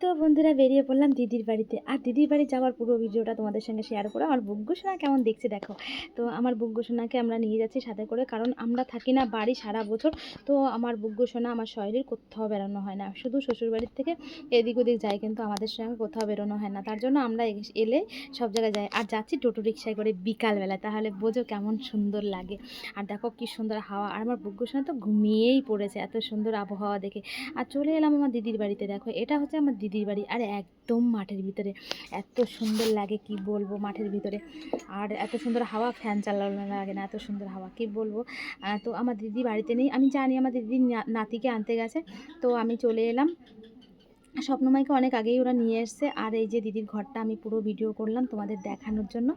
তো বন্ধুরা বেরিয়ে পড়লাম দিদির বাড়িতে। আর দিদির বাড়ি যাওয়ার পুরো ভিডিওটা তোমাদের সঙ্গে শেয়ার করো। আমার বুগ্গু সোনা কেমন দেখছে দেখো। তো আমার বুগ্গু সোনাকে আমরা নিয়ে যাচ্ছি সাথে করে, কারণ আমরা থাকি না বাড়ি সারা বছর। তো আমার বুগ্গু সোনা আমার শরীরের কোথাও বেরোনো হয় না, শুধু শ্বশুরবাড়ির থেকে এদিক ওদিক যায়, কিন্তু আমাদের সঙ্গে কোথাও বেরোনো হয় না। তার জন্য আমরা এলে সব জায়গায় যাই। আর যাচ্ছি টোটো রিক্সায় করে বিকালবেলা, তাহলে বোঝো কেমন সুন্দর লাগে। আর দেখো কি সুন্দর হাওয়া, আর আমার বুগ্গু সোনা তো ঘুমিয়েই পড়েছে এত সুন্দর আবহাওয়া দেখে। আর চলে এলাম আমার দিদির বাড়িতে। দেখো এটা হচ্ছে আমার দিদির বাড়ি, আর একদম মাঠের ভিতরে। এত সুন্দর লাগে কি বলবো মাঠের ভিতরে, আর এত সুন্দর হাওয়া, ফ্যান চালানো লাগে না, এত সুন্দর হাওয়া কি বলবো। তো আমার দিদি বাড়িতে নেই, আমি জানি আমার দিদি নাতিকে আনতে গেছে। তো আমি চলে এলাম। স্বপ্নমাইকে অনেক আগেই ওরা নিয়ে এসছে। আর এই যে দিদির ঘরটা আমি পুরো ভিডিও করলাম তোমাদের দেখানোর জন্য।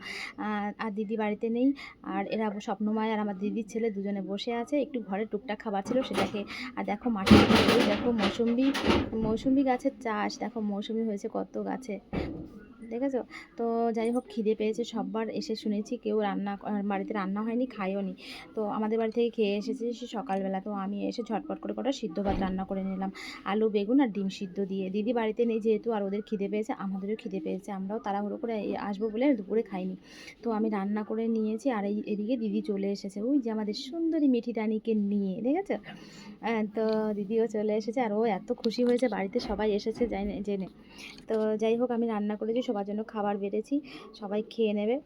আর দিদি বাড়িতে নেই, আর এরা স্বপ্নমাই আর আমার দিদির ছেলে দুজনে বসে আছে, একটু ঘরে টুকটাক খাবার ছিল সেটাকে। আর দেখো মাঠে দেখো মৌসুম্বি গাছের চাষ, দেখো মৌসুম্বি হয়েছে কত গাছে, দেখেছো। তো যাই হোক, খিদে পেয়েছে সববার, এসে শুনেছি কেউ বাড়িতে রান্না হয়নি, খাইও নি। তো আমাদের বাড়ি থেকে খেয়ে এসেছে সে সকালবেলা। তো আমি এসে ঝটপট করে কটা সিদ্ধ ভাত রান্না করে নিলাম, আলু বেগুন আর ডিম সিদ্ধ দিয়ে। দিদি বাড়িতে নেই যেহেতু, আর ওদের খিদে পেয়েছে, আমাদেরও খিদে পেয়েছে, আমরাও তাড়াহুড়ো করে আসবো বলে দুপুরে খাইনি। তো আমি রান্না করে নিয়েছি, আর এদিকে দিদি চলে এসেছে, ওই যে আমাদের সুন্দরী মিঠি রানীকে নিয়ে, দেখেছো। তো দিদিও চলে এসেছে, আর ও এত খুশি হয়েছে, বাড়িতে সবাই এসেছে জেনে। তো যাই হোক, আমি রান্না করেছি, সবার জন্য খাবার বেড়েছি, সবাই খেয়ে নেবে।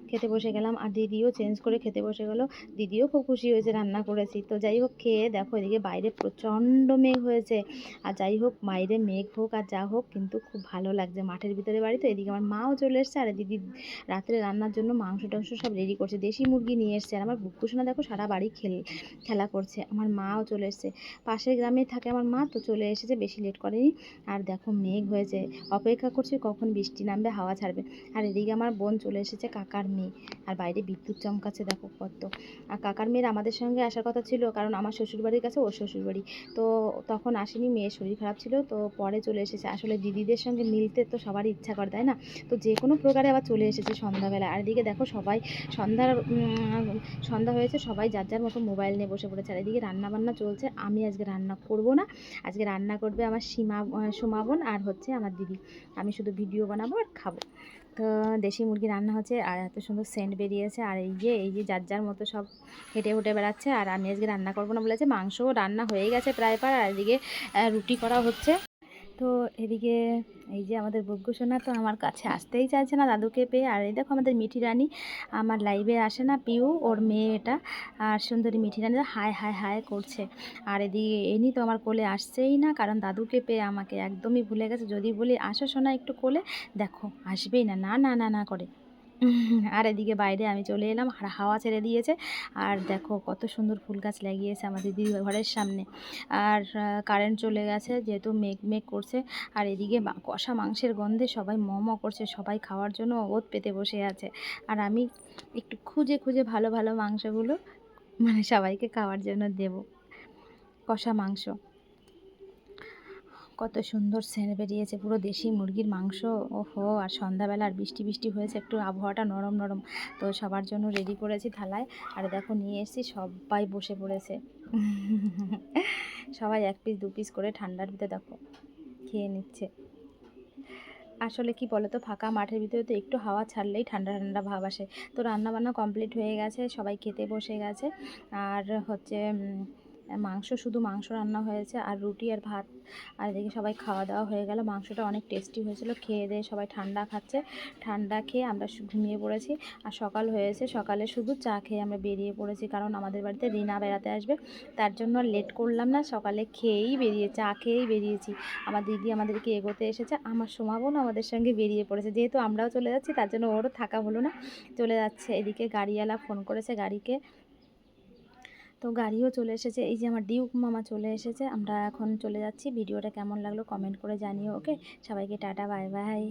খেতে বসে গেলাম, আর দিদিও চেঞ্জ করে খেতে বসে গেলো। দিদিও খুব খুশি হয়েছে রান্না করেছি। তো যাই হোক, খেয়ে দেখো এদিকে বাইরে প্রচণ্ড মেঘ হয়েছে। আর যাই হোক, বাইরে মেঘ হোক আর যা হোক, কিন্তু খুব ভালো লাগছে মাঠের ভিতরে বাড়ি। তো এদিকে আমার মাও চলে এসছে, আর দিদি রাত্রে রান্নার জন্য মাংস টাংস সব রেডি করছে, দেশি মুরগি নিয়ে এসছে। আর আমার বুকু সোনা দেখো সারা বাড়ি খেলা করছে। আমার মাও চলে এসছে, পাশের গ্রামে থাকে আমার মা, তো চলে এসেছে, বেশি লেট করেনি। আর দেখো মেঘ হয়েছে, অপেক্ষা করছি কখন বৃষ্টি নামবে, হাওয়া ছাড়বে। আর এদিকে আমার বোন চলে এসেছে, কাকার মেয়ে। আর বাইরে বিদ্যুৎ চমকাচ্ছে দেখো কত। আর কাকার মেয়ের আমাদের সঙ্গে আসার কথা ছিল, কারণ আমার শ্বশুরবাড়ির কাছে ওর শ্বশুরবাড়ি। তো তখন আসেনি, মেয়ের শরীর খারাপ ছিল, তো পরে চলে এসেছে। আসলে দিদিদের সঙ্গে মিলতে তো সবারই ইচ্ছা করে, তাই না। তো যে কোনো প্রকারে আবার চলে এসেছে সন্ধ্যাবেলা। আর এদিকে দেখো সবাই সন্ধ্যা হয়েছে, সবাই যার যার মতো মোবাইল নিয়ে বসে পড়েছে। আর এদিকে রান্না বান্না চলছে। আমি আজকে রান্না করব না, আজকে রান্না করবে আমার সোমা বোন আর হচ্ছে আমার দিদি। আমি শুধু ভিডিও বানাবো আর খাবো। তো দেশি মুরগি রান্না হচ্ছে, আর এত সুন্দর সেন্ট বেরিয়েছে। আর এই যে যার যার মতো সব হেঁটে হুটে বেড়াচ্ছে। আর আমি আজকে রান্না করবো না বলেছে, মাংসও রান্না হয়ে গেছে প্রায়। আর এদিকে রুটি করা হচ্ছে। তো এদিকে এই যে আমাদের বগ্গু সোনা তো আমার কাছে আসতেই চাইছে না দাদুকে পেয়ে। আর এই দেখো আমাদের মিঠি রানী, আমার লাইভে আসে না পিউ, ওর মেয়ে এটা। আর সুন্দরী মিঠি রানী হায় হায় হায় করছে। আর এদিকে এনি তো আমার কোলে আসছেই না, কারণ দাদুকে পেয়ে আমাকে একদমই ভুলে গেছে। যদি বলি আসো সোনা একটু কোলে, দেখো আসবেই না, না না না না করে। আর এদিকে বাইরে আমি চলে এলাম, আর হাওয়া ছেড়ে দিয়েছে। আর দেখো কত সুন্দর ফুল গাছ লাগিয়েছে আমাদের দিদি ঘরের সামনে। আর কারেন্ট চলে গেছে যেহেতু মেঘ মেঘ করছে। আর এদিকে কষা মাংসের গন্ধে সবাই ম করছে, সবাই খাওয়ার জন্য ওত পেতে বসে আছে। আর আমি একটু খুঁজে খুঁজে ভালো ভালো মাংসগুলো মানে সবাইকে খাওয়ার জন্য দেব। কষা মাংস কত সুন্দর সেন্ট বেরিয়েছে, পুরো দেশি মুরগির মাংস। ওহো, আর সন্ধ্যাবেলা আর বৃষ্টি বৃষ্টি হয়েছে, একটু আবহাওয়াটা নরম নরম। তো সবার জন্য রেডি করেছি থালায়। আর দেখো নিয়ে এসেছি, সবাই বসে পড়েছে। সবাই এক পিস দু পিস করে ঠান্ডার ভিতরে দেখো খেয়ে নিচ্ছে। আসলে কি বলো তো, ফাঁকা মাঠের ভিতরে তো একটু হাওয়া ছাড়লেই ঠান্ডা ঠান্ডা ভাব আসে। তো রান্নাবান্না কমপ্লিট হয়ে গেছে, সবাই খেতে বসে গেছে। আর হচ্ছে শুধু মাংস রান্না হয়েছে, আর রুটি আর ভাত। আর এদিকে সবাই খাওয়া দাওয়া হয়ে গেল, মাংসটা অনেক টেস্টি হয়েছিল। খেয়ে দিয়ে সবাই ঠান্ডা খাচ্ছে, ঠান্ডা খেয়ে আমরা ঘুমিয়ে পড়েছি। আর সকাল হয়েছে, সকালে শুধু চা খেয়ে আমরা বেরিয়ে পড়েছি, কারণ আমাদের বাড়িতে রিনা বেড়াতে আসবে। তার জন্য লেট করলাম না, সকালে চা খেয়েই বেরিয়েছি। আমার দিদি আমাদেরকে এগোতে এসেছে, আমার সোমা বোন আমাদের সঙ্গে বেরিয়ে পড়েছে, যেহেতু আমরাও চলে যাচ্ছি তার জন্য ওরও থাকা হলো না, চলে যাচ্ছে। এদিকে গাড়িওয়ালা ফোন করেছে গাড়িকে, তো গাড়িও চলে এসেছে। এই যে আমার ডিউক মামা চলে এসেছে, আমরা এখন চলে যাচ্ছি। ভিডিওটা কেমন লাগলো কমেন্ট করে জানিও। ওকে, সবাইকে টাটা, বাই বাই।